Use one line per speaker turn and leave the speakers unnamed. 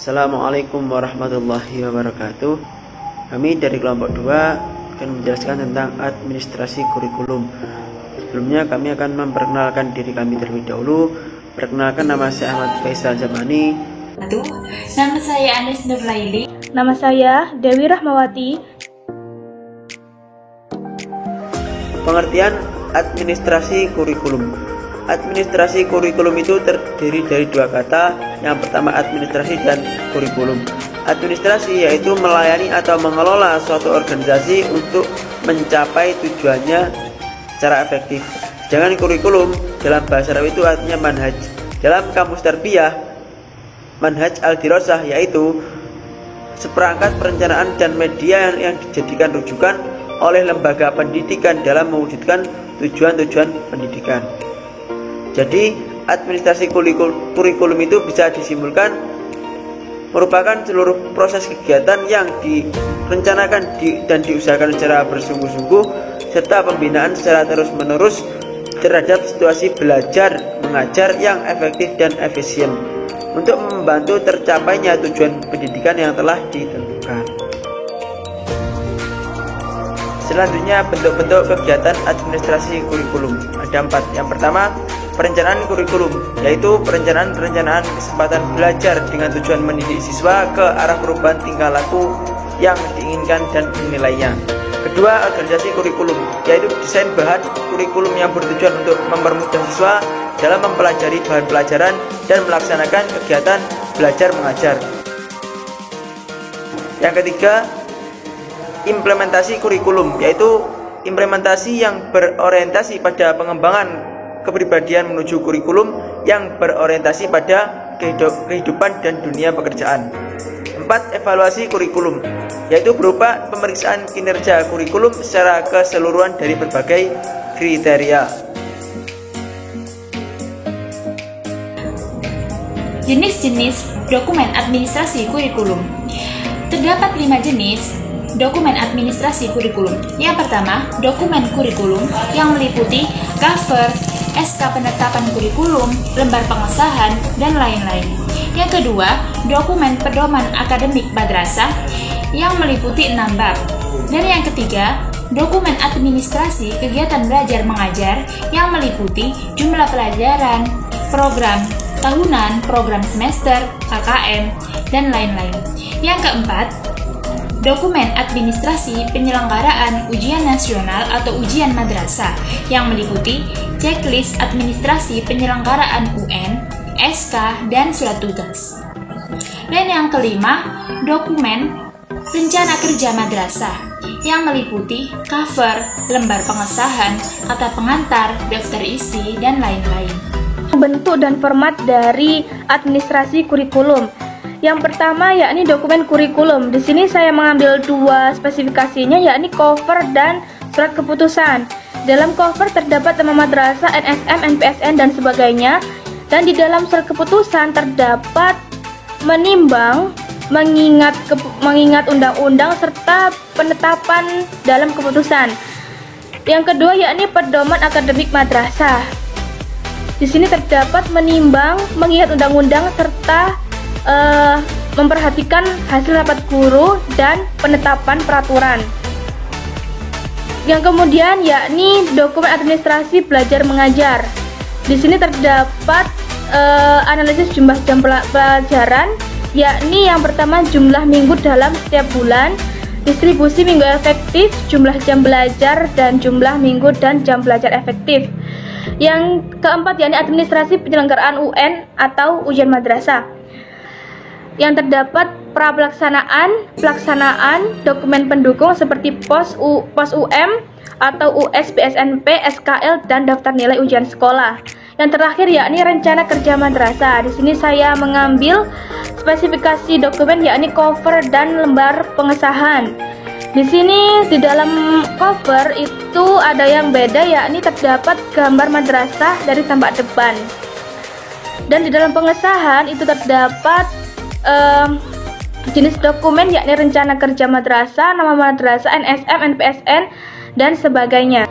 Assalamualaikum warahmatullahi wabarakatuh. Kami dari kelompok 2 akan menjelaskan tentang administrasi kurikulum. Sebelumnya kami akan memperkenalkan diri kami terlebih dahulu. Perkenalkan, nama saya Ahmad Faisal Zamani.
Nama saya Anis Nurlaili.
Nama saya Dewi Rahmawati.
Pengertian administrasi kurikulum. Administrasi kurikulum itu terdiri dari dua kata. Yang pertama administrasi dan kurikulum. Administrasi yaitu melayani atau mengelola suatu organisasi untuk mencapai tujuannya secara efektif. Sedangkan kurikulum dalam bahasa Arab itu artinya manhaj. Dalam kamus tarbiyah, manhaj al-dirasah yaitu seperangkat perencanaan dan media yang dijadikan rujukan oleh lembaga pendidikan dalam mewujudkan tujuan-tujuan pendidikan. Jadi, administrasi kurikulum itu bisa disimpulkan merupakan seluruh proses kegiatan yang direncanakan dan diusahakan secara bersungguh-sungguh serta pembinaan secara terus-menerus terhadap situasi belajar mengajar yang efektif dan efisien untuk membantu tercapainya tujuan pendidikan yang telah ditentukan. Selanjutnya, bentuk-bentuk kegiatan administrasi kurikulum ada 4. Yang pertama, perencanaan kurikulum, yaitu perencanaan kesempatan belajar dengan tujuan mendidik siswa ke arah perubahan tingkah laku yang diinginkan dan nilainya. Kedua, organisasi kurikulum, yaitu desain bahan kurikulum yang bertujuan untuk mempermudah siswa dalam mempelajari bahan pelajaran dan melaksanakan kegiatan belajar mengajar. Yang ketiga, implementasi kurikulum, yaitu implementasi yang berorientasi pada pengembangan kepribadian menuju kurikulum yang berorientasi pada kehidupan dan dunia pekerjaan. 4. Evaluasi kurikulum, yaitu berupa pemeriksaan kinerja kurikulum secara keseluruhan dari berbagai kriteria.
Jenis-jenis dokumen administrasi kurikulum. Terdapat 5 jenis dokumen administrasi kurikulum. Yang pertama, dokumen kurikulum yang meliputi cover, SK penetapan kurikulum, lembar pengesahan, dan lain-lain. Yang kedua, dokumen pedoman akademik madrasah yang meliputi 6 bab. Dan yang ketiga, dokumen administrasi kegiatan belajar mengajar yang meliputi jumlah pelajaran, program tahunan, program semester, KKM, dan lain-lain. Yang keempat, dokumen administrasi penyelenggaraan ujian nasional atau ujian madrasah yang meliputi checklist administrasi penyelenggaraan UN, SK, dan surat tugas. Dan yang kelima, dokumen rencana kerja madrasah yang meliputi cover, lembar pengesahan, kata pengantar, daftar isi, dan lain-lain.
Bentuk dan format dari administrasi kurikulum. Yang pertama yakni dokumen kurikulum. Di sini saya mengambil 2 spesifikasinya, yakni cover dan surat keputusan. Dalam cover terdapat nama madrasah, NSM, NPSN, dan sebagainya. Dan di dalam surat keputusan terdapat menimbang, mengingat undang-undang serta penetapan dalam keputusan. Yang kedua yakni pedoman akademik madrasah. Di sini terdapat menimbang, mengingat undang-undang serta memperhatikan hasil rapat guru dan penetapan peraturan. Yang kemudian yakni dokumen administrasi belajar mengajar. Di sini terdapat analisis jumlah jam pelajaran, yakni yang pertama jumlah minggu dalam setiap bulan, distribusi minggu efektif, jumlah jam belajar, dan jumlah minggu dan jam belajar efektif. Yang keempat yakni administrasi penyelenggaraan UN atau ujian madrasah. Yang terdapat pelaksanaan dokumen pendukung seperti pos UM atau US, BSNP, SKL, dan daftar nilai ujian sekolah. Yang terakhir yakni rencana kerja madrasah. Di sini saya mengambil spesifikasi dokumen yakni cover dan lembar pengesahan. Di sini di dalam cover itu ada yang beda, yakni terdapat gambar madrasah dari tampak depan. Dan di dalam pengesahan itu terdapat jenis dokumen yakni rencana kerja madrasah, nama madrasah, NSM, NPSN, dan sebagainya.